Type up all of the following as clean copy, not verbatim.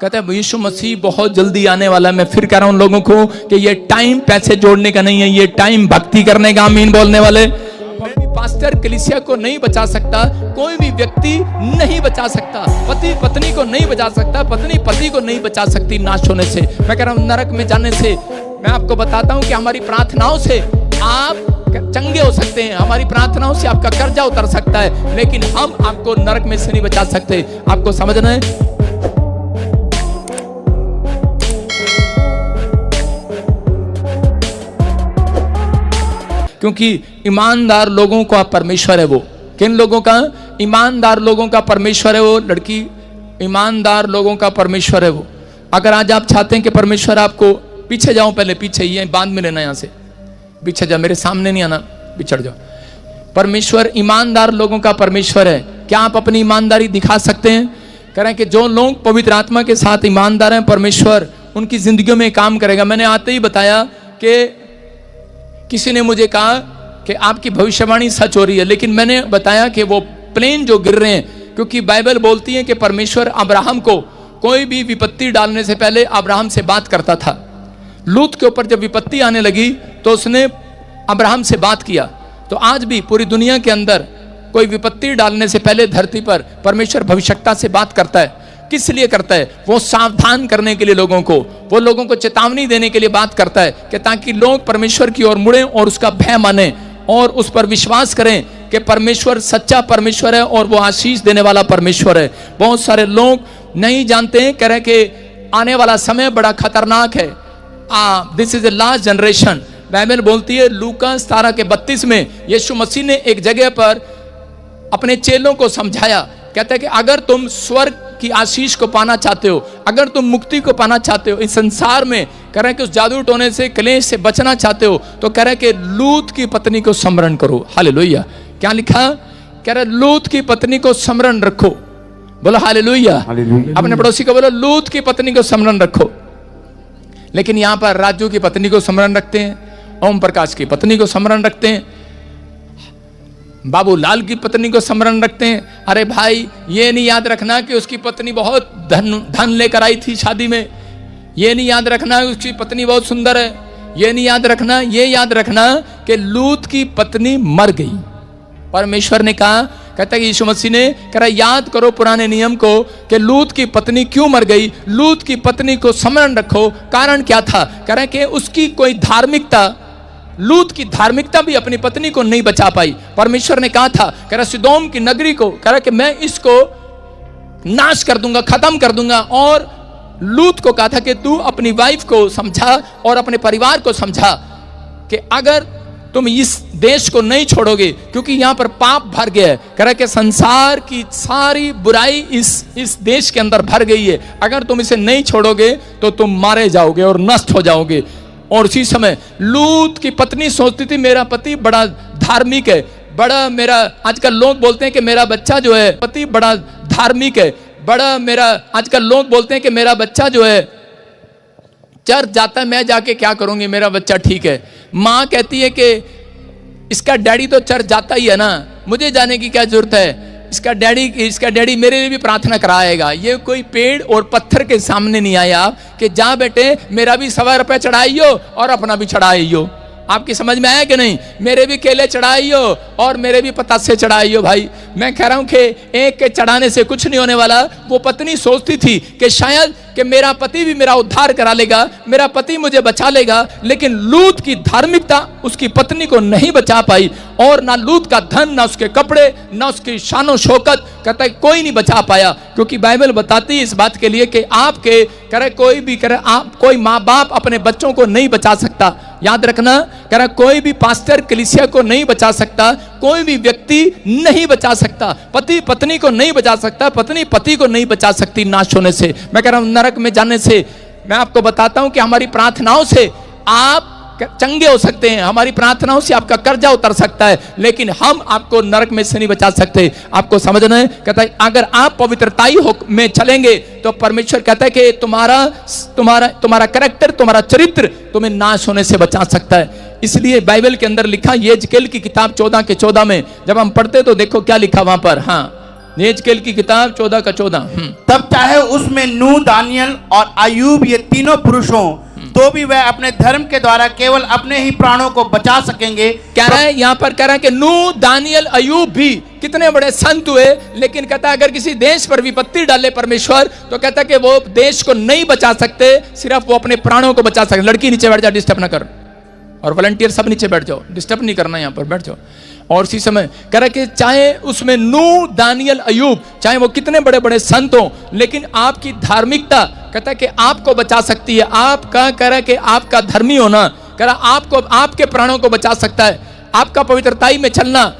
कहते हैं यीशु मसीह बहुत जल्दी आने वाला है। मैं फिर कह रहा हूं लोगों को कि ये टाइम पैसे जोड़ने का नहीं है, ये टाइम भक्ति करने का। आमीन बोलने वाले। पास्टर कलीसिया को नहीं बचा सकता, कोई भी व्यक्ति नहीं बचा सकता, पति पत्नी को नहीं बचा सकता, पत्नी पति को नहीं बचा सकती नाश होने से। मैं कह रहा हूं नरक में जाने से। मैं आपको बताता हूं कि हमारी प्रार्थनाओं से आप चंगे हो सकते हैं, हमारी प्रार्थनाओं से आपका कर्जा उतर सकता है, लेकिन हम आपको नरक में से नहीं बचा सकते। आपको समझना है। क्योंकि ईमानदार लोगों का परमेश्वर है वो। किन लोगों का? ईमानदार लोगों का परमेश्वर है वो लड़की, ईमानदार लोगों का परमेश्वर है वो। अगर आज आप चाहते हैं कि परमेश्वर आपको, पीछे जाओ, पहले पीछे, ये बांध में लेना, यहां से पीछे जाओ, मेरे सामने नहीं आना, पिछड़ जाओ। परमेश्वर ईमानदार लोगों का परमेश्वर है। क्या आप अपनी ईमानदारी दिखा सकते हैं? कह रहे हैं कि जो लोग पवित्र आत्मा के साथ ईमानदार हैं, परमेश्वर उनकी जिंदगियों में काम करेगा। मैंने आते ही बताया कि किसी ने मुझे कहा कि आपकी भविष्यवाणी सच हो रही है, लेकिन मैंने बताया कि वो प्लेन जो गिर रहे हैं, क्योंकि बाइबल बोलती है कि परमेश्वर अब्राहम को कोई भी विपत्ति डालने से पहले अब्राहम से बात करता था। लूत के ऊपर जब विपत्ति आने लगी तो उसने अब्राहम से बात किया। तो आज भी पूरी दुनिया के अंदर कोई विपत्ति डालने से पहले धरती पर परमेश्वर भविष्यता से बात करता है। किस लिए करता है? वो सावधान करने के लिए, लोगों को, वो लोगों को चेतावनी देने के लिए बात करता है कि ताकि लोग परमेश्वर की ओर मुड़ें और उसका भय माने और उस पर विश्वास करें कि परमेश्वर सच्चा परमेश्वर है और वो आशीष देने वाला परमेश्वर है। बहुत सारे लोग नहीं जानते हैं, कह रहे कि आने वाला समय बड़ा खतरनाक है। This is the last generation. Bible बोलती है लूका 17:32 में यीशु मसीह ने एक जगह पर अपने चेलों को समझाया। कहता है कि अगर तुम स्वर्ग की आशीष को पाना चाहते हो, अगर तुम मुक्ति को पाना चाहते हो इस संसार में, कह रहे हैं कि उस जादू टोने से, क्लेश से बचना चाहते हो, तो कह रहे हैं कि लूत की पत्नी को स्मरण करो। हालेलुया। क्या लिखा? कह रहे लूत की पत्नी को स्मरण रखो। बोलो हालेलुया। अपने पड़ोसी को बोलो लूत की पत्नी को स्मरण रखो। लेकिन यहां पर राजू की पत्नी को स्मरण रखते हैं, ओम प्रकाश की पत्नी को स्मरण रखते हैं, बाबू लाल की पत्नी को स्मरण रखते हैं। अरे भाई, ये नहीं याद रखना कि उसकी पत्नी बहुत धन लेकर आई थी शादी में। ये नहीं याद रखना कि उसकी पत्नी बहुत सुंदर है। ये नहीं याद रखना, ये याद रखना कि लूत की पत्नी मर गई। परमेश्वर ने कहा, कहता है कि यीशु मसीह ने कहा याद करो पुराने नियम को कि लूत की पत्नी क्यों मर गई। लूत की पत्नी को स्मरण रखो। कारण क्या था? कह रहे कि उसकी कोई धार्मिकता, लूत की धार्मिकता भी अपनी पत्नी को नहीं बचा पाई। परमेश्वर ने कहा था, कह रहा सिदोम की नगरी को, कह रहा कि मैं इसको नाश कर दूंगा, खत्म कर दूंगा। और लूत को कहा था कि तू अपनी वाइफ को समझा और अपने परिवार को समझा कि अगर तुम इस देश को नहीं छोड़ोगे, क्योंकि यहां पर पाप भर गया है। कह रहा कि संसार की सारी बुराई इस देश के अंदर भर गई है। अगर तुम इसे नहीं छोड़ोगे तो तुम मारे जाओगे और नष्ट हो जाओगे। और उसी समय लूत की पत्नी सोचती थी मेरा पति बड़ा धार्मिक है, बड़ा मेरा, आजकल लोग बोलते हैं कि मेरा बच्चा जो है, पति बड़ा धार्मिक है, बड़ा मेरा, आजकल लोग बोलते हैं कि मेरा बच्चा जो है चर्च जाता है, मैं जाके क्या करूंगी, मेरा बच्चा ठीक है। माँ कहती है कि इसका डैडी तो चर्च जाता ही है ना, मुझे जाने की क्या जरूरत है। इसका डैडी मेरे लिए भी प्रार्थना कराएगा। ये कोई पेड़ और पत्थर के सामने नहीं आया कि जा बेटे मेरा भी 1.25 रुपये चढ़ाइयो और अपना भी चढ़ाइयो। आपकी समझ में आया कि नहीं? मेरे भी केले चढ़ाइयो और मेरे भी पतासे चढ़ाइयो। भाई मैं कह रहा हूं कि एक के चढ़ाने से कुछ नहीं होने वाला। वो पत्नी सोचती थी कि शायद कि मेरा पति भी मेरा उद्धार करा लेगा, मेरा पति मुझे बचा लेगा। लेकिन लूत की धार्मिकता उसकी पत्नी को नहीं बचा पाई, और ना लूत का धन, ना उसके कपड़े, ना उसकी शानो शौकत, कहता है कोई नहीं बचा पाया। क्योंकि बाइबल बताती है इस बात के लिए कि आपके करे कोई भी करे, आप कोई माँ बाप अपने बच्चों को नहीं बचा सकता। याद रखना, कह रहा कोई भी पास्टर कलीसिया को नहीं बचा सकता, कोई भी व्यक्ति नहीं बचा सकता, पति पत्नी को नहीं बचा सकता, पत्नी पति को नहीं बचा सकती नाश होने से। मैं कह रहा हूं नरक में जाने से। मैं आपको बताता हूं कि हमारी प्रार्थनाओं से आप चंगे हो सकते हैं, हमारी प्रार्थनाओं से आपका कर्जा उतर सकता है, लेकिन हम आपको नरक में से नहीं बचा सकते। आपको समझना है। कहता है अगर आप पवित्रताई में चलेंगे तो परमेश्वर कहता है कि तुम्हारा कैरेक्टर, तुम्हारा चरित्र तुम्हें नाश होने से बचा सकता है। इसलिए बाइबल के अंदर लिखा, यहेजकेल की किताब 14 के 14 में जब हम पढ़ते तो देखो क्या लिखा वहां पर। हाँ, यहेजकेल की किताब 14 का 14। तब चाहे उसमें नूह, दानियल और अय्यूब ये तीनों पुरुष हों, तो भी वह अपने धर्म के द्वारा केवल अपने ही प्राणों को बचा सकेंगे। कह रहा है यहाँ पर, कह रहा है कि नूह, दानियल, अय्यूब भी कितने बड़े संत हुए, लेकिन कहता है अगर किसी देश पर विपत्ति डाले परमेश्वर, तो कहता है कि वो देश को नहीं बचा सकते, सिर्फ वो अपने प्राणों को बचा सकते। लड़की नीचे बैठ जा, डिस्टर्ब ना कर, और वॉलंटियर सब नीचे बैठ जाओ, डिस्टर्ब नहीं करना, यहाँ पर बैठ जाओ। और इसी समय कह रहा कि चाहे उसमें नूह, दानियल, अय्यूब, चाहे वो कितने बड़े बड़े संत हो, लेकिन आपकी धार्मिकता कहता है कि आपको बचा सकती है। आपका कह रहा है कि आपका धर्मी होना, कह रहा आपको, आपके प्राणों को बचा सकता है। आपका पवित्रताई में चलना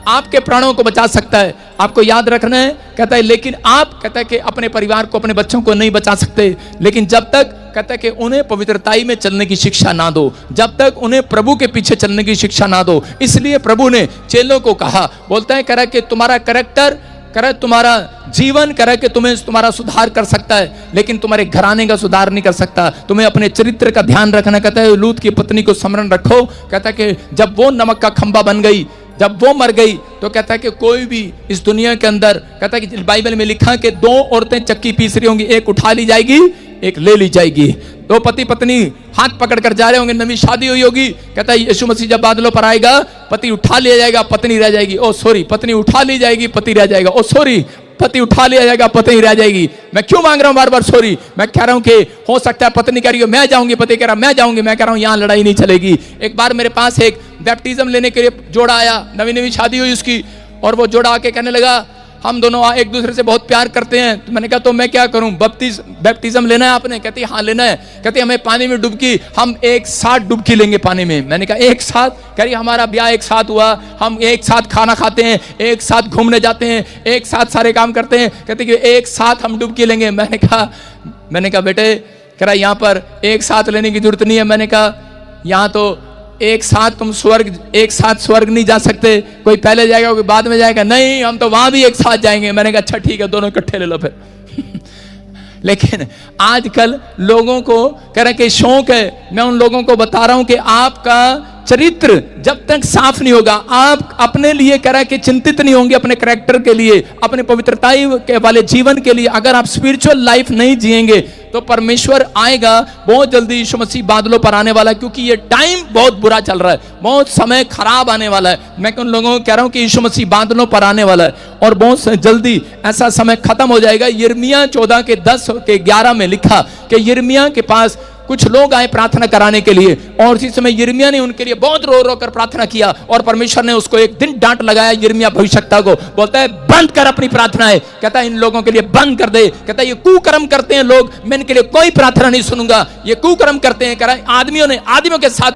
आपके प्राणों को बचा सकता है। आपको याद रखना है, कहता है, लेकिन आप कहता है कि अपने परिवार को, अपने बच्चों को नहीं बचा सकते, लेकिन जब तक कहता है कि उन्हें पवित्रताई में चलने की शिक्षा ना दो, जब तक उन्हें प्रभु के पीछे चलने की शिक्षा ना दो। इसलिए प्रभु ने चेलों को कहा, बोलता है, कह रहा है कि तुम्हारा कैरेक्टर, कह रहा है तुम्हारा जीवन, कह रहा है कि तुम्हें तुम्हारा सुधार कर सकता है, लेकिन तुम्हारे घराने का सुधार नहीं कर सकता। तुम्हें अपने चरित्र का ध्यान रखना। कहता है लूत की पत्नी को स्मरण रखो। कहता है कि जब वो नमक का खंबा बन गई, जब वो मर गई, तो कहता है कि कोई भी इस दुनिया के अंदर, कहता है कि बाइबल में लिखा कि 2 औरतें चक्की पीस रही होंगी, एक उठा ली जाएगी, एक ले ली जाएगी। 2 पति पत्नी हाथ पकड़ कर जा रहे होंगे, नवी शादी हुई होगी। कहता है यीशु मसीह जब बादलों पर आएगा, पति उठा लिया जाएगा, पत्नी रह जाएगी। ओ सॉरी, पत्नी उठा ली जाएगी, पति रह जाएगा। ओ सॉरी, पति उठा लिया जाएगा, पत्नी रह जाएगी। मैं क्यों मांग रहा हूं बार बार सॉरी? मैं कह रहा हूं कि हो सकता है पत्नी कह रही हो मैं जाऊंगी, पति कह रहा मैं जाऊंगी। मैं कह रहा हूं यहां लड़ाई नहीं चलेगी। एक बार मेरे पास एक बैप्टिज्म लेने के लिए जोड़ा आया, नवी नवी शादी हुई उसकी, और वो जोड़ा आके कहने लगा हम दोनों एक दूसरे से बहुत प्यार करते हैं। तो मैंने कहा तो मैं क्या करूं, बैप्टिज्म लेना है आपने? कहती हाँ लेना है। कहती हमें पानी में डुबकी, हम एक साथ डुबकी लेंगे पानी में। मैंने कहा एक साथ? कह रही हमारा ब्याह एक साथ हुआ, हम एक साथ खाना खाते हैं, एक साथ घूमने जाते हैं, एक साथ सारे काम करते हैं। कहती कि एक साथ हम डुबकी लेंगे। मैंने कहा बेटे, कह रहा यहाँ पर एक साथ लेने की जरूरत नहीं है। मैंने कहा यहाँ तो एक साथ तुम एक साथ स्वर्ग नहीं जा सकते, कोई पहले जाएगा कोई बाद में जाएगा। नहीं, हम तो वहां भी एक साथ जाएंगे। मैंने कहा अच्छा ठीक है, दोनों इकट्ठे ले लो फिर। लेकिन आजकल लोगों को कह रहे कि शौक है। मैं उन लोगों को बता रहा हूं कि आपका चरित्र जब तक साफ नहीं होगा, आप अपने लिए कह रहा है कि चिंतित नहीं होंगे, अपने कैरेक्टर के लिए, अपने पवित्रताई के वाले जीवन के लिए, अगर आप स्पिरिचुअल लाइफ नहीं जिएंगे, तो परमेश्वर आएगा बहुत जल्दी। यीशु मसीह बादलों पर आने वाला है, क्योंकि ये टाइम बहुत बुरा चल रहा है, बहुत समय खराब आने वाला है। मैं उन लोगों को कह रहा हूं कि यीशु मसीह बादलों पर आने वाला है और बहुत जल्दी ऐसा समय खत्म हो जाएगा। यिर्मयाह 14 के 10 के 11 में लिखा कि यिर्मयाह के पास कुछ लोग आए प्रार्थना कराने के लिए, और इसी समय यिर्मयाह ने उनके लिए बहुत रो रो कर प्रार्थना किया, और परमेश्वर ने उसको एक दिन डांट लगाया यिर्मयाह भविष्यवक्ता को। बोलता है बंद कर अपनी प्रार्थनाएं। कहता है इन लोगों के लिए बंद कर दे। कहता है ये कुकर्म करते हैं लोग, मैं इनके लिए कोई प्रार्थना नहीं सुनूंगा, ये कुकर्म करते हैं। कह रहा है आदमियों के साथ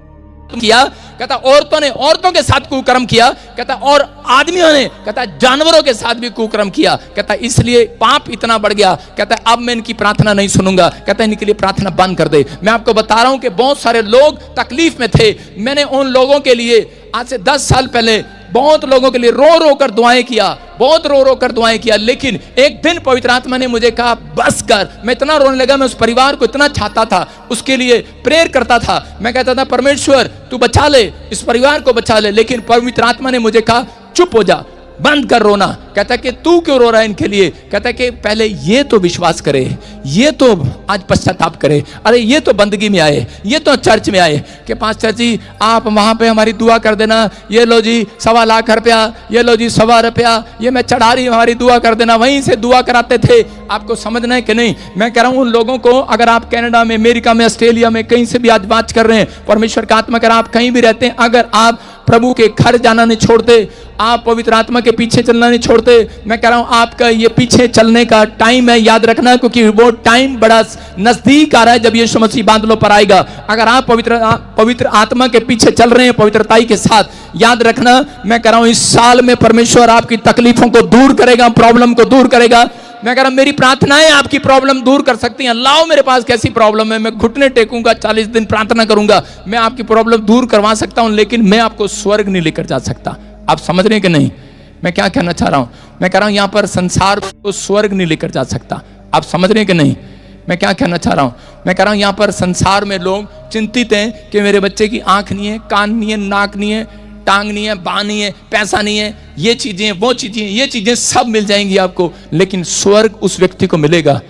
किया, कहता औरतों ने औरतों के साथ कुकर्म किया, कहता और आदमियों ने, कहता जानवरों के साथ भी कुकर्म किया। कहता इसलिए पाप इतना बढ़ गया। कहता अब मैं इनकी प्रार्थना नहीं सुनूंगा। कहता इनके लिए प्रार्थना बंद कर दे। मैं आपको बता रहा हूं कि बहुत सारे लोग तकलीफ में थे। मैंने उन लोगों के लिए आज से 10 साल पहले बहुत लोगों के लिए रो रो कर दुआएं किया, बहुत रो रो कर दुआएं किया। लेकिन एक दिन पवित्र आत्मा ने मुझे कहा बस कर। मैं इतना रोने लगा, मैं उस परिवार को इतना चाहता था, उसके लिए प्रेयर करता था। मैं कहता था परमेश्वर तू बचा ले, इस परिवार को बचा ले। लेकिन पवित्र आत्मा ने मुझे कहा चुप हो जा, बंद कर रोना। कहता कि तू क्यों रो रहा है इनके लिए? कहता कि पहले ये तो विश्वास करे, ये तो आज पश्चाताप करे। अरे ये तो बंदगी में आए, ये तो चर्च में आए कि पास्टर जी आप वहां पे हमारी दुआ कर देना, ये लो जी 1.25 लाख रुपया, ये लो जी 1.25 रुपया, ये मैं चढ़ा रही हूं, हमारी दुआ कर देना। वहीं से दुआ कराते थे। आपको समझना है कि नहीं? मैं कह रहा हूं उन लोगों को, अगर आप कनाडा में, अमेरिका में, ऑस्ट्रेलिया में कहीं से भी आज बात कर रहे हैं, परमेश्वर का आत्मा, अगर आप कहीं भी रहते हैं, अगर आप प्रभु के घर जाना नहीं छोड़ते, आप पवित्र आत्मा के पीछे चलना नहीं छोड़ते, मैं कह रहा हूं आपका ये पीछे चलने का टाइम है, याद रखना, क्योंकि वो टाइम बड़ा नजदीक आ रहा है जब यीशु मसीह बादलों पर आएगा। अगर आप पवित्र आत्मा के पीछे चल रहे हैं पवित्रताई के साथ, याद रखना मैं कह रहा हूं इस साल में परमेश्वर आपकी तकलीफों को दूर करेगा, प्रॉब्लम को दूर करेगा। मैं कह रहा हूं मेरी प्रार्थनाएं आपकी प्रॉब्लम दूर कर सकती हैं। अल्लाह मेरे पास कैसी प्रॉब्लम है, मैं घुटने टेकूंगा, 40 दिन प्रार्थना करूंगा, मैं आपकी प्रॉब्लम दूर करवा सकता हूं, लेकिन मैं आपको स्वर्ग नहीं लेकर जा सकता। आप समझ रहे हैं कि नहीं मैं क्या कहना चाह रहा हूं? मैं कह रहा हूं यहां पर संसार को स्वर्ग नहीं लेकर जा सकता। आप समझ रहे हैं कि नहीं मैं क्या कहना चाह रहा हूं? मैं कह रहा हूं यहां पर संसार में लोग चिंतित हैं कि मेरे बच्चे की आंख नहीं है, कान नहीं है, नाक नहीं है, टांग नहीं है, बाँ नहीं है, पैसा नहीं है, ये चीजें, वो चीजें, ये चीजें सब मिल जाएंगी आपको, लेकिन स्वर्ग उस व्यक्ति को मिलेगा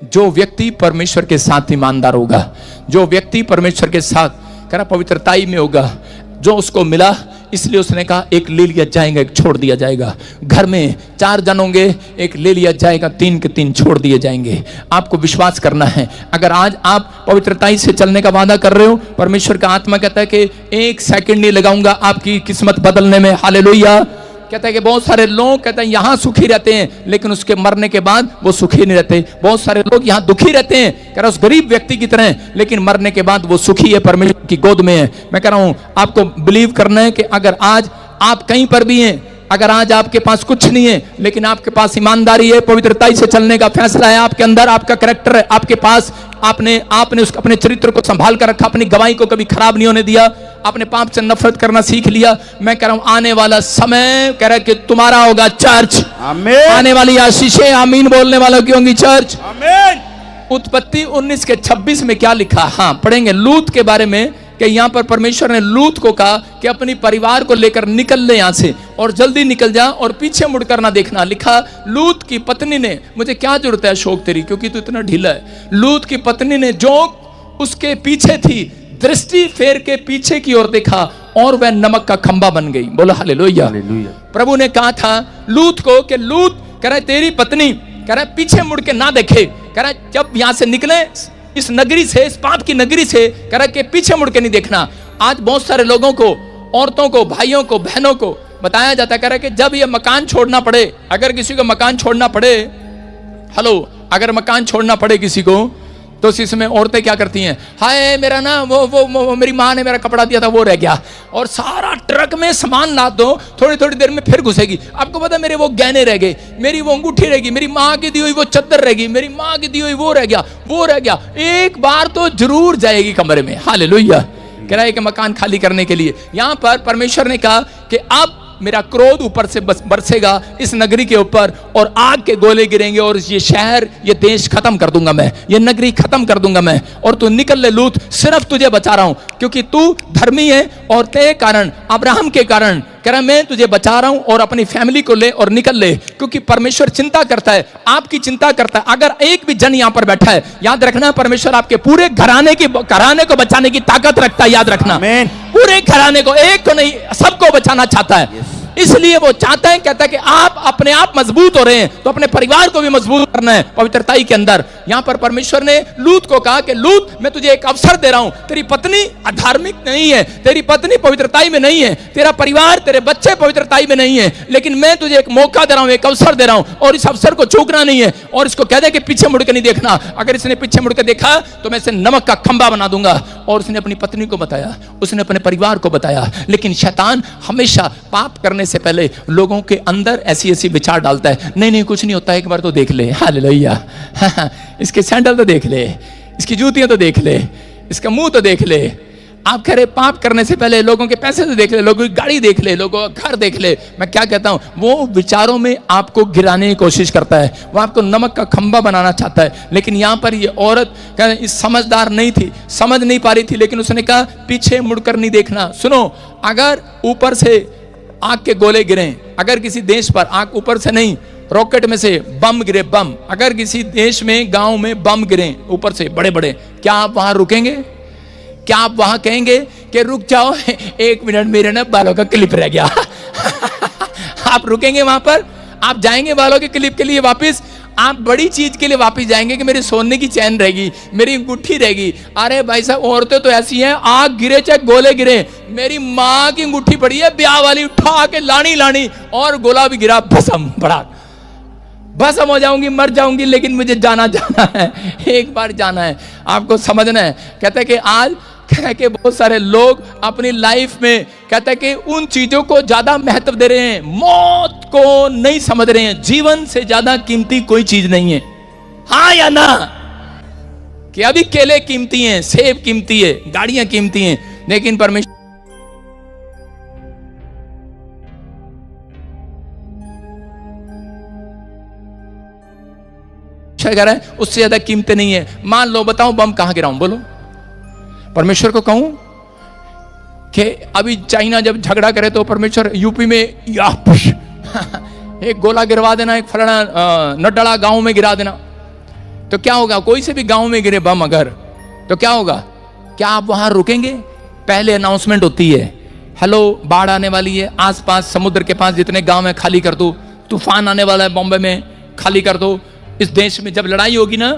जो व्यक्ति परमेश्वर के साथ ईमानदार होगा, जो व्यक्ति परमेश्वर के साथ करा पवित्रताई में होगा। जो उसको मिला, इसलिए उसने कहा एक ले लिया जाएगा, एक छोड़ दिया जाएगा। घर में 4 जन होंगे, एक ले लिया जाएगा, 3 के 3 छोड़ दिए जाएंगे। आपको विश्वास करना है। अगर आज आप पवित्रताई से चलने का वादा कर रहे हो, परमेश्वर का आत्मा कहता है कि 1 सेकंड नहीं लगाऊंगा आपकी किस्मत बदलने में। हालेलुया। कहता है कि बहुत सारे लोग कहते हैं यहाँ सुखी रहते हैं, लेकिन उसके मरने के बाद वो सुखी नहीं रहते। बहुत सारे लोग यहाँ दुखी रहते हैं, कह रहा उस गरीब व्यक्ति की तरह, लेकिन मरने के बाद वो सुखी है, परमेश्वर की गोद में है। मैं कह रहा हूँ आपको बिलीव करना है कि अगर आज आप कहीं पर भी हैं, अगर आज आपके पास कुछ नहीं है, लेकिन आपके पास ईमानदारी है, पवित्रताई से चलने का फैसला है आपके अंदर, आपका कैरेक्टर है आपके पास, आपने अपने चरित्र को संभाल कर रखा, अपनी गवाही को कभी खराब नहीं होने दिया, आपने पाप से नफरत करना सीख लिया। मैं कह रहा हूं आने वाला समय कह रहा है कि तुम्हारा होगा चर्च। आमीन। आने वाली आशीषें आमीन बोलने वालों की होंगी चर्च। आमीन। उत्पत्ति 19 के 26 में क्या लिखा, हाँ पढ़ेंगे लूत के बारे में, कि यहाँ पर परमेश्वर ने लूत को कहा कि अपनी परिवार को लेकर निकल ले यहाँ से और जल्दी निकल जा और पीछे मुड़कर ना देखना। लिखा लूत की पत्नी ने, मुझे क्या जरूरत है अशोक तेरी, क्योंकि तू इतना ढीला है। लूत की पत्नी ने जो उसके पीछे थी, दृष्टि फेर के पीछे की ओर देखा और वह नमक का खंबा बन गई। बोला हालेलुया। हालेलुया। प्रभु ने कहा था लूत को कि लूत कह रहा तेरी पत्नी कह रहा पीछे मुड़ के ना देखे, कह रहा जब यहां से निकले इस नगरी से, इस पाप की नगरी से, कह रहा कि पीछे मुड़ के नहीं देखना। आज बहुत सारे लोगों को, औरतों को, भाइयों को, बहनों को बताया जाता है, कह रहा कि जब ये मकान छोड़ना पड़े, अगर किसी को मकान छोड़ना पड़े, हेलो, अगर मकान छोड़ना पड़े किसी को, तो इसमें औरतें क्या करती हैं, हाय मेरा ना वो मेरी माँ ने मेरा कपड़ा दिया था वो रह गया, और सारा ट्रक में सामान लाद दो, थोड़ी थोड़ी देर में फिर घुसेगी। आपको पता है मेरे वो गहने रह गए, मेरी वो अंगूठी रह गई, मेरी माँ की दी हुई वो चादर रह गई, मेरी माँ की दी हुई वो रह गया, वो रह गया। एक बार तो जरूर जाएगी कमरे में। हालेलुया। कह रहा है कि मकान खाली करने के लिए यहाँ पर परमेश्वर ने कहा कि अब मेरा क्रोध ऊपर से बरसेगा इस नगरी के ऊपर, और आग के गोले गिरेंगे, और ये शहर, ये देश खत्म कर दूंगा मैं, ये नगरी खत्म कर दूंगा मैं, और तू निकल ले लूत, सिर्फ तुझे बचा रहा हूं क्योंकि तू धर्मी है, और तेरे कारण, अब्राहम के कारण कह रहा मैं तुझे बचा रहा हूं, और अपनी फैमिली को ले और निकल ले, क्योंकि परमेश्वर चिंता करता है, आपकी चिंता करता है। अगर एक भी जन यहां पर बैठा है, याद रखना परमेश्वर आपके पूरे घराने को बचाने की ताकत रखता है। याद रखना, पूरे घराने को, एक को नहीं, सबको बचाना चाहता है। इसलिए वो चाहता है, कहता है कि आप अपने आप मजबूत हो रहे हैं तो अपने परिवार को भी मजबूत करना है पवित्रताई के अंदर। यहां पर परमेश्वर ने लूत को कहा कि लूत मैं तुझे एक अवसर दे रहा हूं, तेरी पत्नी अधार्मिक नहीं है, तेरी पत्नी पवित्रताई में नहीं है, तेरा परिवार, तेरे बच्चे पवित्रताई में नहीं है, लेकिन मैं तुझे एक मौका दे रहा हूं, एक अवसर दे रहा हूं, और इस अवसर को चूकना नहीं है, और इसको कह दे कि पीछे मुड़ के नहीं देखना। अगर इसने पीछे मुड़ के देखा तो मैं इसे नमक का खंबा बना दूंगा। और उसने अपनी पत्नी को बताया, उसने अपने परिवार को बताया। लेकिन शैतान हमेशा पाप करने से पहले लोगों के अंदर ऐसी ऐसी विचार डालता है, नहीं नहीं कुछ नहीं होता, एक बार तो देख ले। हालेलुया। इसके सैंडल तो देख ले, इसकी जूतियां तो देख ले, इसका मुंह तो देख ले। आप कह रहे पाप करने से पहले लोगों के पैसे तो देख ले, लोगों की गाड़ी देख ले, लोगों का घर देख ले। मैं क्या कहता हूं, वो विचारों में आपको गिराने की कोशिश करता है, वो आपको नमक का खंबा बनाना चाहता है। लेकिन यहां पर ये औरत समझदार नहीं थी, समझ नहीं पा रही थी, लेकिन उसने कहा पीछे मुड़कर नहीं देखना। सुनो, अगर ऊपर से आग के गोले गिरे, अगर किसी देश पर आग ऊपर से नहीं, रॉकेट में से बम गिरे, बम, अगर किसी देश में, गांव में बम गिरे ऊपर से बड़े बड़े, क्या आप वहां रुकेंगे? क्या आप वहां कहेंगे कि रुक जाओ 1 मिनट, मेरे ना बालों का क्लिप रह गया? आप रुकेंगे वहां पर? आप जाएंगे बालों के क्लिप के लिए वापस? आप बड़ी चीज के लिए वापस जाएंगे कि मेरी सोने की चैन रहेगी, मेरी अंगूठी रहेगी? अरे भाई साहब, औरतें तो ऐसी हैं, आग गिरे चाहे गोले गिरे, मेरी माँ की अंगूठी पड़ी है ब्याह वाली, उठा के लानी, और गोला भी गिरा, भस्म, बड़ा भस्म हो जाऊंगी, मर जाऊंगी, लेकिन मुझे जाना है, एक बार जाना है। आपको समझना है। कहते हैं कि आज कि बहुत सारे लोग अपनी लाइफ में कहते हैं कि उन चीजों को ज्यादा महत्व दे रहे हैं, मौत को नहीं समझ रहे हैं। जीवन से ज्यादा कीमती कोई चीज नहीं है, हाँ या ना? कि अभी केले कीमती हैं, सेब कीमती है, गाड़ियां कीमती हैं, लेकिन परमेश्वर कह रहा है उससे ज्यादा कीमतें नहीं है। मान लो, बताओ बम कहां गिराऊं? बोलो। परमेश्वर को कहूं कि अभी चाइना जब झगड़ा करे तो परमेश्वर यूपी में एक गोला गिरवा देना, एक फलाना नडड़ा गांव में गिरा देना, तो क्या होगा? कोई से भी गांव में गिरे बम अगर, तो क्या होगा? क्या आप वहां रुकेंगे? पहले अनाउंसमेंट होती है, हेलो बाढ़ आने वाली है, आसपास समुद्र के पास जितने गांव है खाली कर दो, तूफान आने वाला है बॉम्बे में, खाली कर दो। इस देश में जब लड़ाई होगी ना,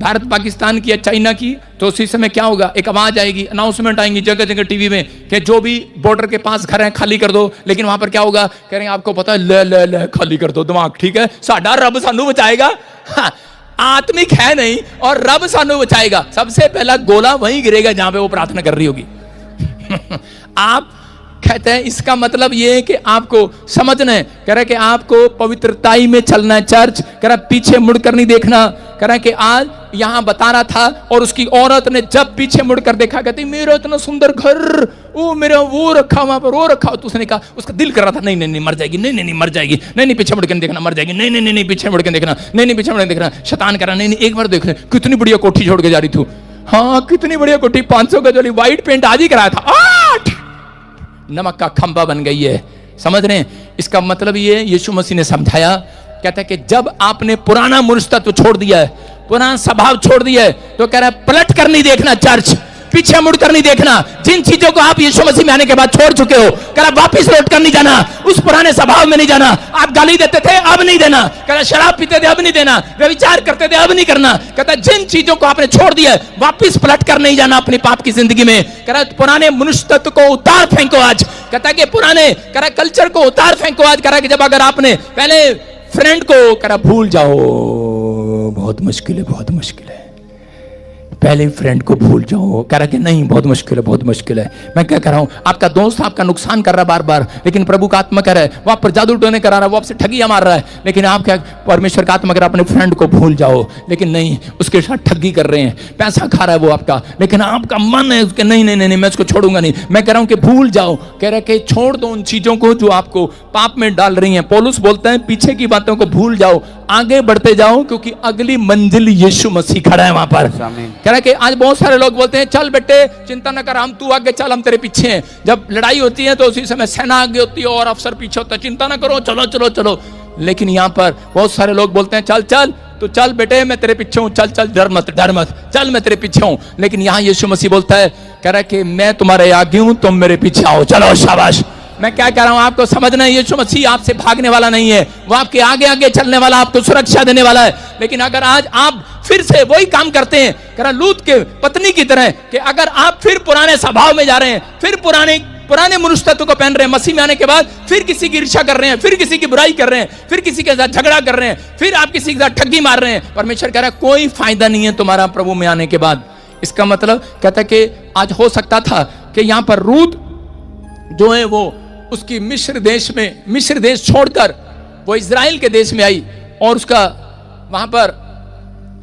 भारत पाकिस्तान की या चाइना की, तो उसी समय क्या होगा? एक आवाज आएगी, अनाउंसमेंट आएंगी जगह जगह टीवी में कि जो भी बॉर्डर के पास घर है खाली कर दो। लेकिन वहां पर क्या होगा? कह रहे हैं आपको पता है, ले ले ले खाली कर दो, दिमाग ठीक है, साडा रब सानू बचाएगा। हाँ, आत्मिक है नहीं और रब सानू बचाएगा। सबसे पहला गोला वहीं गिरेगा जहां पे वो प्रार्थना कर रही होगी। आप कहते हैं इसका मतलब ये है कि आपको समझना है, कह रहा है कि आपको पवित्रताई में चलना है। चर्च कह रहा है पीछे मुड़कर नहीं देखना। कह रहा है कि आज यहां बता रहा था, और उसकी औरत ने जब पीछे मुड़कर देखा, कहती मेरा इतना सुंदर घर, वो मेरा वो रखा वहां पर, वो रखा। तो उसने कहा, उसका दिल कर रहा था नहीं नहीं नहीं मर जाएगी, नहीं नहीं नहीं मर जाएगी, नहीं नहीं पीछे मुड़कर देखना मर जाएगी, नहीं नहीं नहीं नहीं पीछे मुड़कर देखना, नहीं नहीं पीछे मुड़कर देखना। शैतान कह रहा नहीं नहीं एक बार देख ले, कितनी बढ़िया कोठी छोड़ के जा रही थी। हाँ कितनी बढ़िया कोठी, 500 गज वाली, व्हाइट पेंट आज ही कराया था, 8 नमक का खंबा बन गई है। समझ रहे हैं? इसका मतलब ये यीशु मसीह ने समझाया, कहता है कि जब आपने पुराना मनुष्य तत्व छोड़ दिया है, पुराना स्वभाव छोड़ दिया है, तो कह रहा है पलट कर नहीं देखना, चर्च पीछे मुड़कर नहीं देखना। जिन चीजों को आप यीशु मसीह में आने के बाद छोड़ चुके हो, कह रहा वापस लौट कर नहीं जाना, उस पुराने स्वभाव में नहीं जाना। आप गाली देते थे, अब नहीं देना। कह रहा शराब पीते थे, अब नहीं देना। व्यभिचार करते थे, अब नहीं करना। कहता जिन चीजों को आपने छोड़ दिया है, वापस पलट कर नहीं जाना अपनी पाप की जिंदगी में। कह रहा पुराने मनुष्य तत्व को उतार फेंको आज। कहता है कि पुराने कह रहा कल्चर को उतार फेंको आज। कह रहा कि जब अगर आपने पहले फ्रेंड को कह रहा भूल जाओ, बहुत मुश्किल है, बहुत मुश्किल है, पहले फ्रेंड को भूल जाओ। कह रहा कि नहीं बहुत मुश्किल है, बहुत मुश्किल है। मैं क्या कर रहा हूं, आपका दोस्त आपका नुकसान कर रहा है बार बार, लेकिन प्रभु का आत्मा कह रहा है वो आप पर जादू टोने करा रहा है, वो आपसे ठगियां मार रहा है, लेकिन आप क्या, परमेश्वर का आत्मा कह रहा है अपने फ्रेंड को भूल जाओ। लेकिन नहीं, उसके साथ ठगी कर रहे हैं, पैसा खा रहा है वो आपका, लेकिन आपका मन है उसके नहीं नहीं नहीं, नहीं मैं उसको छोड़ूंगा नहीं। मैं कह रहा हूं कि भूल जाओ। कह रहा है कि छोड़ दो उन चीजों को जो आपको पाप में डाल रही हैं। पौलुस बोलते हैं पीछे की बातों को भूल जाओ, आगे बढ़ते जाओ, क्योंकि अगली मंजिल यीशु मसीह खड़ा है वहां पर। कह रहा है कि आज बहुत सारे लोग बोलते हैं चल बेटे चिंता न कर, हम तू आगे चल, हम तेरे पीछे हैं। जब लड़ाई होती है तो उसी समय सेना आगे होती है और अफसर पीछे होता है, चिंता ना करो, चलो चलो चलो। लेकिन यहाँ पर बहुत सारे लोग बोलते हैं चल चल तो चल बेटे मैं तेरे पीछे हूँ, चल चल डर मत चल मैं तेरे पीछे हूँ। लेकिन यहाँ यीशु मसीह बोलता है, कह रहा है कि मैं तुम्हारे आगे हूँ, तुम मेरे पीछे आओ, चलो शाबाश। मैं क्या कह रहा हूं आपको समझना है, यीशु मसीह आपसे भागने वाला नहीं है, वो आपके आगे आगे चलने वाला, आपको सुरक्षा देने वाला है। लेकिन अगर आज आप फिर से वही काम करते हैं, कह रहा लूत के पत्नी की तरह, कि अगर आप फिर पुराने स्वभाव में जा रहे हैं, फिर पुराने मनुष्य तत्व को पहन रहे हैं, मसीह में आने के बाद फिर किसी की ईर्ष्या कर रहे हैं, फिर किसी की बुराई कर रहे हैं, फिर किसी के साथ झगड़ा कर रहे हैं, फिर आप किसी के साथ ठगी मार रहे हैं, परमेश्वर कह रहा है कोई फायदा नहीं है तुम्हारा प्रभु में आने के बाद। इसका मतलब कहता है कि आज हो सकता था कि यहां पर रूत जो है वो उसकी मिस्र देश छोड़कर वो इज़राइल के देश में आई, और उसका वहां पर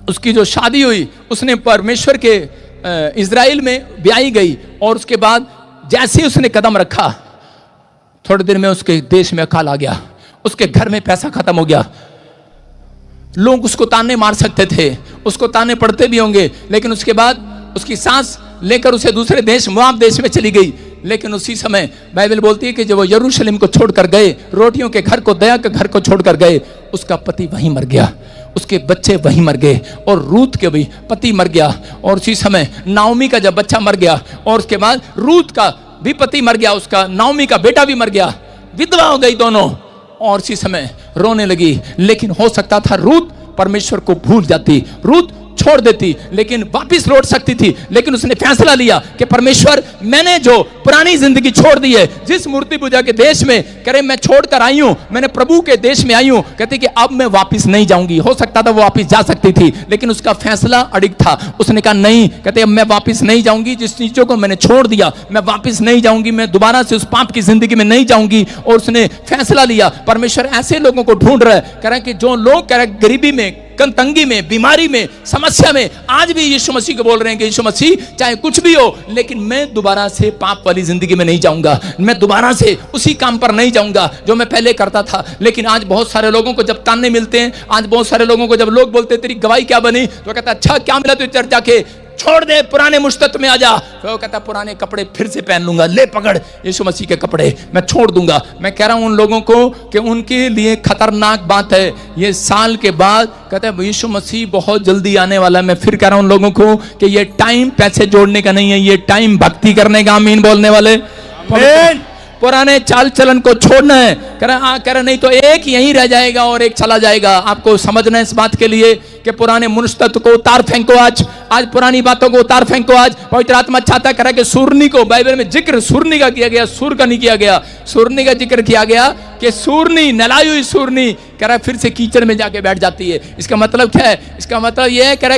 उसकी जो शादी हुई, उसने परमेश्वर के इज़राइल में ब्याही गई, और उसके बाद जैसे उसने कदम रखा, थोड़ी देर में उसके देश में अकाल आ गया, उसके घर में पैसा खत्म हो गया। लोग उसको ताने मार सकते थे, उसको ताने पड़ते भी होंगे, लेकिन उसके बाद उसकी सास लेकर उसे दूसरे देश मोआब देश में चली गई। लेकिन उसी समय बाइबल बोलती है कि जब वो यरूशलेम को छोड़कर गए, रोटियों के घर को, दया के घर को छोड़कर गए, उसका पति वहीं मर गया, उसके बच्चे वहीं मर गए, और रूत के भी पति मर गया। और उसी समय नाओमी का जब बच्चा मर गया, और उसके बाद रूत का भी पति मर गया, उसका नाओमी का बेटा भी मर गया, विधवा हो गई दोनों, और उसी समय रोने लगी। लेकिन हो सकता था रूत परमेश्वर को भूल जाती, रूत छोड़ देती, लेकिन वापस लौट सकती थी। लेकिन उसने फैसला लिया कि परमेश्वर मैंने जो पुरानी जिंदगी छोड़ दी है, जिस मूर्ति पूजा के देश में करे मैं छोड़कर आई हूं, मैंने प्रभु के देश में आई हूं, कहती कि अब मैं वापस नहीं जाऊंगी। हो सकता था वो वापस जा सकती थी, लेकिन उसका फैसला अड़िग था। उसने कहा नहीं, कहते अब मैं वापस नहीं जाऊंगी, जिस चीजों को मैंने छोड़ दिया मैं वापस नहीं जाऊंगी, मैं दोबारा से उस पाप की जिंदगी में नहीं जाऊंगी। और उसने फैसला लिया। परमेश्वर ऐसे लोगों को ढूंढ रहा है, कह रहे कि जो लोग कह रहे गरीबी में, तंगी में, बीमारी में, समस्या में, आज भी यीशु मसीह को बोल रहे हैं कि यीशु मसीह चाहे कुछ भी हो, लेकिन मैं दोबारा से पाप वाली जिंदगी में नहीं जाऊंगा, मैं दोबारा से उसी काम पर नहीं जाऊंगा जो मैं पहले करता था। लेकिन आज बहुत सारे लोगों को जब ताने मिलते हैं, आज बहुत सारे लोगों को जब लोग बोलते हैं तेरी गवाही क्या बनी, तो कहता अच्छा क्या मिला तुझे चर्च जाके, छोड़ दे, पुराने मुश्तत में आ जा। फिर वो कहता पुराने कपड़े फिर से पहन लूंगा, ले पकड़ यीशु मसीह के कपड़े, मैं छोड़ दूंगा। मैं कह रहा हूं उन लोगों को कि उनके लिए खतरनाक बात है ये साल के बाद, कहता है यीशु मसीह बहुत जल्दी आने वाला है। मैं फिर कह रहा हूं उन लोगों को कि ये टाइम पैसे जोड़ने का नहीं है, ये टाइम भक्ति करने का। आमीन बोलने वाले, पुराने चाल चलन को छोड़ना है। कह रहा नहीं तो एक यहीं रह जाएगा और एक चला जाएगा। आपको समझना है इस बात के लिए कि पुराने मुनस्तत को उतार फेंको, आज पुरानी बातों को उतार फेंको। आज पवित्र आत्मा चाहता करा कि सूरनी को, बाइबल में जिक्र सूरनी का किया गया, सूर का नहीं किया गया, सूरनी का जिक्र किया गया कि सूरनी, नलाई हुई सूरनी कह रहा फिर से कीचड़ में जाके बैठ जाती है। इसका मतलब क्या है? इसका मतलब यह है कह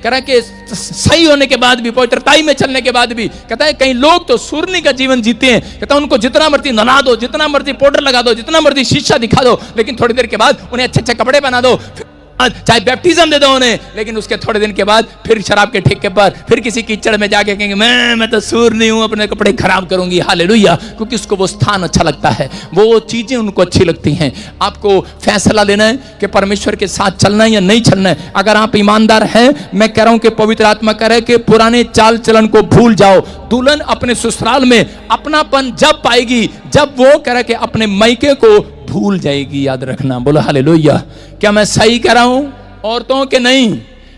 रहा कि सही होने के बाद भी, पवित्रताई में चलने के बाद भी, कहता है कई लोग तो सूरनी का जीवन जीते हैं। कहता है उनको जितना मर्जी नला दो, जितना मर्जी पाउडर लगा दो, जितना मर्जी शीशा दिखा दो, लेकिन थोड़ी देर के बाद उन्हें अच्छे अच्छे कपड़े बना दो, चाहे बैप्टिज्म दे दो उन्हें, लेकिन उसके थोड़े दिन के बाद फिर शराब के ठेके पर, फिर किसी कीचड़ में जाके कहेंगे मैं तो सूर नहीं हूं, अपने कपड़े खराब करूंगी। हालेलुया। क्योंकि उसको वो स्थान अच्छा लगता है, वो चीजें उनको अच्छी लगती हैं। आपको फैसला लेना है कि परमेश्वर के साथ चलना है या नहीं चलना है। अगर आप ईमानदार हैं, मैं कह रहा हूं कि पवित्र आत्मा कह रहा है कि पुराने चाल चलन को भूल जाओ। दुल्हन अपने ससुराल में अपनापन जब पाएगी जब वो कह रहा है कि अपने मायके को भूल जाएगी। याद रखना, बोलो हालेलुया। क्या मैं सही कह रहा हूं? औरतों के नहीं,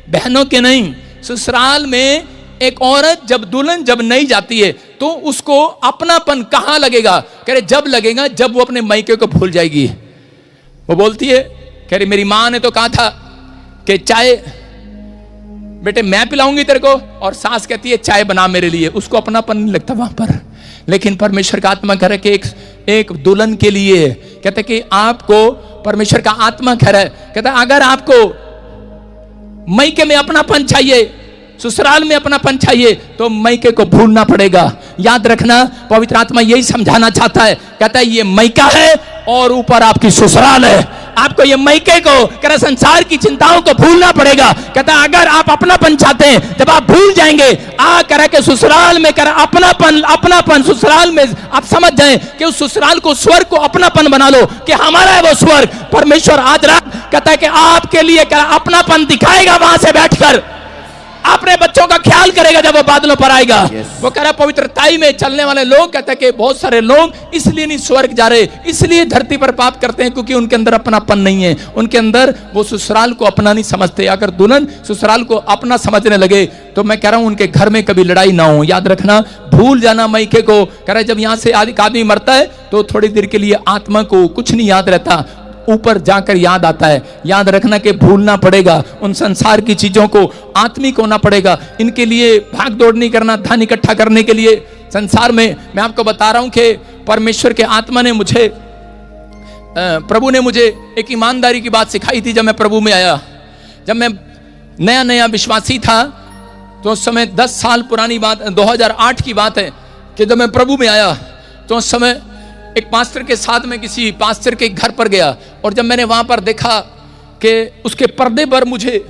बहनों के नहीं। ससुराल में एक औरत जब दुल्हन जब नहीं जाती है तो उसको अपनापन कहां लगेगा? कह रहे जब लगेगा जब वो अपने मायके को भूल जाएगी। वो बोलती है, कह रही मेरी मां ने तो कहा था कि चाय बेटे मैं पिलाऊंगी तेरे को, और सास कहती है चाय बना मेरे लिए। उसको अपनापन नहीं लगता वहां पर। लेकिन परमेश्वर का आत्मा कह रहा है कि एक दुल्हन के लिए, कहते कि आपको परमेश्वर का आत्मा कह रहा है, कहता है अगर आपको मायके में अपनापन चाहिए, ससुराल में अपनापन चाहिए, तो मायके को भूलना पड़ेगा। याद रखना, पवित्र आत्मा यही समझाना चाहता है। कहता है ये मायका है और ऊपर आपकी ससुराल है। आपको ये मायके को कहता संसार की चिंताओं को भूलना पड़ेगा। कहता अगर आप अपनापन चाहते हैं, जब आप भूल जाएंगे कह के ससुराल में कर अपनापन ससुराल में आप समझ जाएं कि उस ससुराल को, स्वर्ग को अपनापन बना लो कि हमारा है वो स्वर्ग। परमेश्वर आज रात कहता है कि आपके लिए अपनापन दिखाएगा, वहां से बैठकर अपने बच्चों का ख्याल करेगा जब वो बादलों पर आएगा। वो कह रहा पवित्रताई में चलने वाले लोग, कहते हैं कि बहुत सारे लोग इसलिए नहीं स्वर्ग जा रहे, इसलिए धरती पर पाप करते हैं क्योंकि उनके अंदर अपनापन नहीं है। उनके अंदर वो ससुराल को अपना नहीं समझते। अगर दुल्हन ससुराल को अपना समझने लगे तो मैं कह रहा हूं उनके घर में कभी लड़ाई ना हो। याद रखना, भूल जाना मायके को। कह रहा है जब यहां से आदमी मरता है तो थोड़ी देर के लिए आत्मा को कुछ नहीं याद रहता, ऊपर जाकर याद आता है। याद रखना कि भूलना पड़ेगा उन संसार की चीजों को, आत्मिक होना पड़ेगा। इनके लिए भाग दौड़ नहीं करना धन इकट्ठा करने के लिए संसार में। मैं आपको बता रहा हूं कि परमेश्वर के आत्मा ने मुझे, प्रभु ने मुझे एक ईमानदारी की बात सिखाई थी जब मैं प्रभु में आया। जब मैं नया नया विश्वासी था तो उस समय 10 साल पुरानी बात, 2008 की बात है कि जब मैं प्रभु में आया तो उस समय एक पास्टर के साथ में किसी पास्टर के घर पर गया, और जब मैंने वहां पर देखा कि उसके पर्दे पर मुझे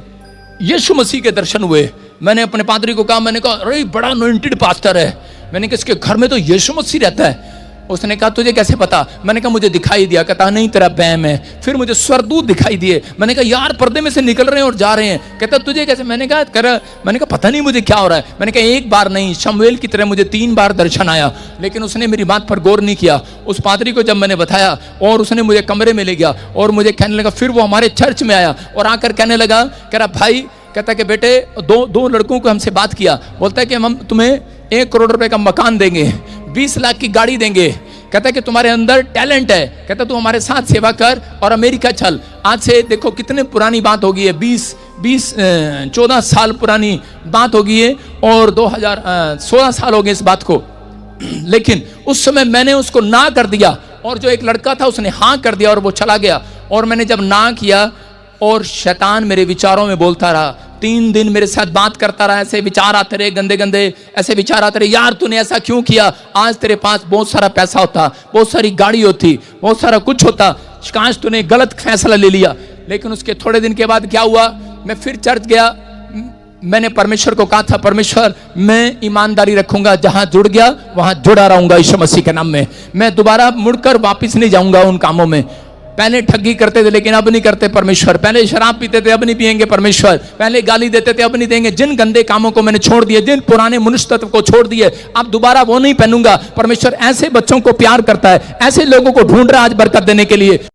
यीशु मसीह के दर्शन हुए, मैंने अपने पादरी को कहा, मैंने कहा अरे बड़ा अनॉइंटेड पास्टर है। मैंने कहा इसके घर में तो यीशु मसीह रहता है। उसने कहा तुझे कैसे पता? मैंने कहा मुझे दिखाई दिया। कहता नहीं तेरा बैम है। फिर मुझे स्वर्गदूत दिखाई दिए। मैंने कहा यार पर्दे में से निकल रहे हैं और जा रहे हैं। कहता तुझे कैसे? मैंने कहा पता नहीं मुझे क्या हो रहा है। मैंने कहा एक बार नहीं, शमूएल की तरह मुझे 3 बार दर्शन आया। लेकिन उसने मेरी बात पर गौर नहीं किया। उस पादरी को जब मैंने बताया और उसने मुझे कमरे में ले गया और मुझे कहने लगा, फिर वो हमारे चर्च में आया और आकर कहने लगा, कह रहा भाई, कहता कि बेटे दो लड़कों को हमसे बात किया, बोलता है कि हम तुम्हें 1 करोड़ रुपए का मकान देंगे, 20 लाख की गाड़ी देंगे। कहता है कि तुम्हारे अंदर टैलेंट है, कहता तू हमारे साथ सेवा कर और अमेरिका चल। आज से देखो कितने पुरानी बात होगी है, 14 साल पुरानी बात होगी है और 2016 साल हो गए इस बात को। लेकिन उस समय मैंने उसको ना कर दिया और जो एक लड़का था उसने हाँ कर दिया और वो चला गया। और मैंने जब ना किया और शैतान मेरे विचारों में बोलता रहा, 3 दिन मेरे साथ बात करता रहा, ऐसे विचार आते रहे, गंदे गंदे ऐसे विचार आते रहे, यार तूने ऐसा क्यों किया? आज तेरे पास बहुत सारा पैसा होता, बहुत सारी गाड़ी होती, बहुत सारा कुछ होता, काश तूने गलत फैसला ले लिया। लेकिन उसके थोड़े दिन के बाद क्या हुआ, मैं फिर चर्च गया। मैंने परमेश्वर को कहा था, परमेश्वर मैं ईमानदारी रखूंगा, जहां जुड़ गया वहां जुड़ा रहूंगा यीशु मसीह के नाम में। मैं दोबारा मुड़कर वापस नहीं जाऊंगा उन कामों में। पहले ठगी करते थे लेकिन अब नहीं करते परमेश्वर, पहले शराब पीते थे अब नहीं पिएंगे परमेश्वर, पहले गाली देते थे अब नहीं देंगे, जिन गंदे कामों को मैंने छोड़ दिए, जिन पुराने मनुष्य तत्व को छोड़ दिए, अब दोबारा वो नहीं पहनूंगा। परमेश्वर ऐसे बच्चों को प्यार करता है, ऐसे लोगों को ढूंढ रहा है आज बरकत देने के लिए।